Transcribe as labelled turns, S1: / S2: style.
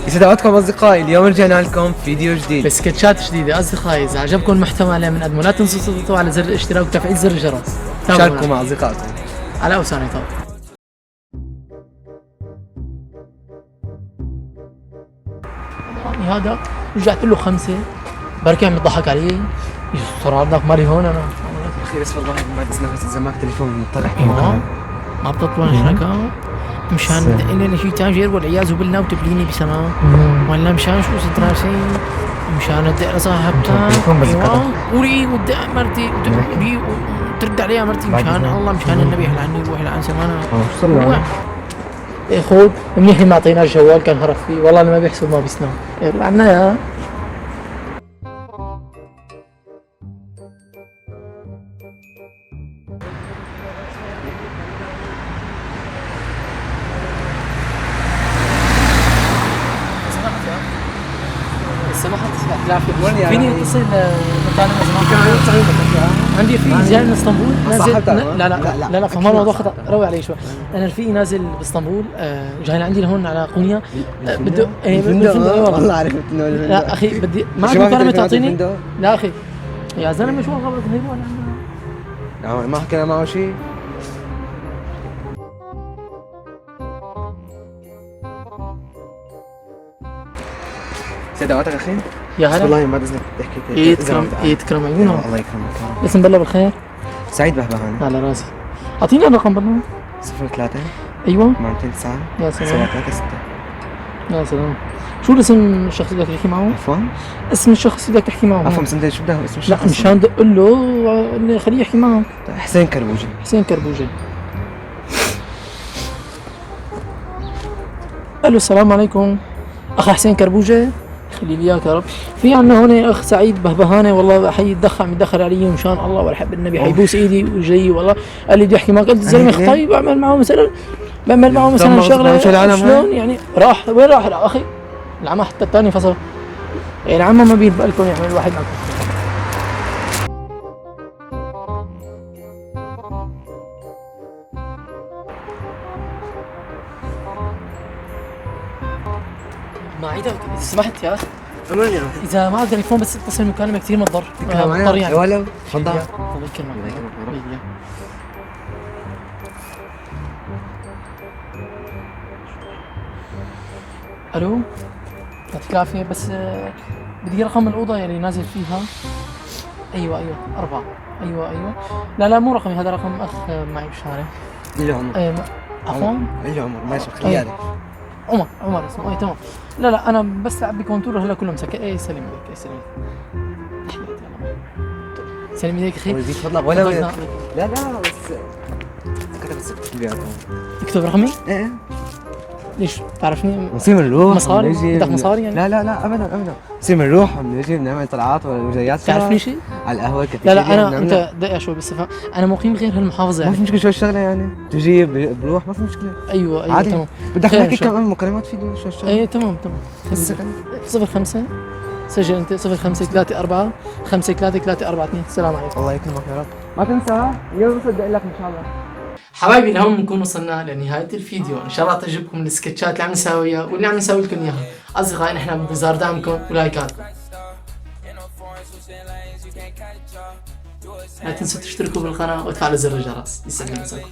S1: يسعدكم أصدقائي، اليوم رجعنا لكم فيديو جديد
S2: بسكتشات جديدة. أصدقائي إذا عجبكم المحتوى اللي بنقدمه لا تنسوا تضغطوا على زر الاشتراك وتفعيل زر الجرس.
S1: شاركوا مع أصدقائكم
S2: على أوساني طبعا. هذا رجعت له 5 بركي عم يضحك علي. يستر عندك مالي هون أنا
S1: أخي بس والله بعد نفس زماك تليفون مطلع
S2: ما بتطلع شركة مشان إلي شي تاجر والعياذ بالله وتبليني بسماء ولا مشان شو ستراسي مشان ادق صاحبتها ايوه وري ودق مرتي وترد عليها مرتي مشان الله مشان النبي يحل عني ويحل عن سمانه. خذ منيح ما اعطيناه الجوال كان هرب فيه والله انا ما بيحسب ما بيسنام عنا يا سمحت العافية فيني اتصل مكالمة زمان عندي في جاي من اسطنبول نازل لا فما الموضوع خطأ روي علي شوي. انا رفيقي نازل باسطنبول جاي لعندي لهون على قونيا بده
S1: والله عرفت انه
S2: لا اخي بدي معك مكالمة تعطيني لا اخي يا زلمة شو غلط هيك ولا
S1: ما حكينا معه شيء. سيداتك اخي
S2: يا هلا
S1: والله ما باذنك تحكي
S2: يتكرم عيونهم
S1: الله يكرمك.
S2: اسم بالله بالخير
S1: سعيد بهبهان
S2: على راسي. اعطيني الرقم بالله
S1: 03
S2: ايوه
S1: 209
S2: يا سلام
S1: 736.
S2: يا سلام. شو الاسم الشخص اللي بدك تحكي معه؟
S1: عفوا
S2: اسم الشخص اللي بدك تحكي معه
S1: عفوا بس انت شو بده اسم الشخص؟
S2: لا مشان دق له خليه يحكي معه.
S1: حسين كربوجي.
S2: حسين كربوجي. الو السلام عليكم اخ حسين كربوجي خلي لي اياك يا رب. في عنا هون اخ سعيد بهبهانه والله حي عم يتدخل علي مشان الله ولا حب النبي حيبوس ايدي وجاي والله قال لي بدي احكي معك. قلت الزلمه خطاي بعمل معه مثلا شغله شلون يعني راح وين راح اخي العمى حتى الثاني فصل العمى ما بيربق لكم يعمل واحد معكم. ما عيدك اذا سمحت يا اذا معك تليفون بس اتصل مكالمه كثير مضر مضطر يعني
S1: ولو تفضل
S2: الله يكرمك. الو يعطيك العافيه بس بدي رقم الاوضه يلي نازل فيها. ايوه 4 ايوه لا مو رقمي هذا رقم اخ معي بالشارع.
S1: اللي عمر
S2: عفوا
S1: اللي عمر ماشي خليه عليك
S2: عمر اسمه تمام. لا انا بس لعب بكونتور هلا كله مسكر. سلم عليك سلم سلم عليك اخي
S1: ويزيد فضلك ولا لا بس كتب السكر
S2: اكتب رقمي.
S1: ايه
S2: ليش تعرفني
S1: نصير نروح
S2: مصاري بدك مصاري يعني؟
S1: لا ابدا نصير نروح بنجي بنعمل طلعات ولا وجيات.
S2: تعرفني شيء؟
S1: على القهوه كافيه.
S2: لا انا انت دقيقه شوي بس انا مقيم غير هالمحافظه يعني
S1: ما في مشكله شو الشغله يعني تجي بروح ما في مشكله.
S2: ايوه
S1: تمام. بدك نحكي كمان مكالمات في شو الشغله.
S2: ايه تمام 05 سجل انت 0534 533442. السلام عليكم.
S1: الله يكرمك يا رب. ما تنسى اليوم بصدق لك ان شاء الله.
S2: حبايبي لهون بنكون وصلنا لنهاية الفيديو. ان شاء الله تعجبكم السكتشات اللي عم نساويها واللي عم نساوي لكم اياها. اصدقائي نحن بانتظار دعمكم ولايكاتكم. لا تنسوا تشتركوا بالقناة وتفعلوا زر الجرس. يسعدني مساكم.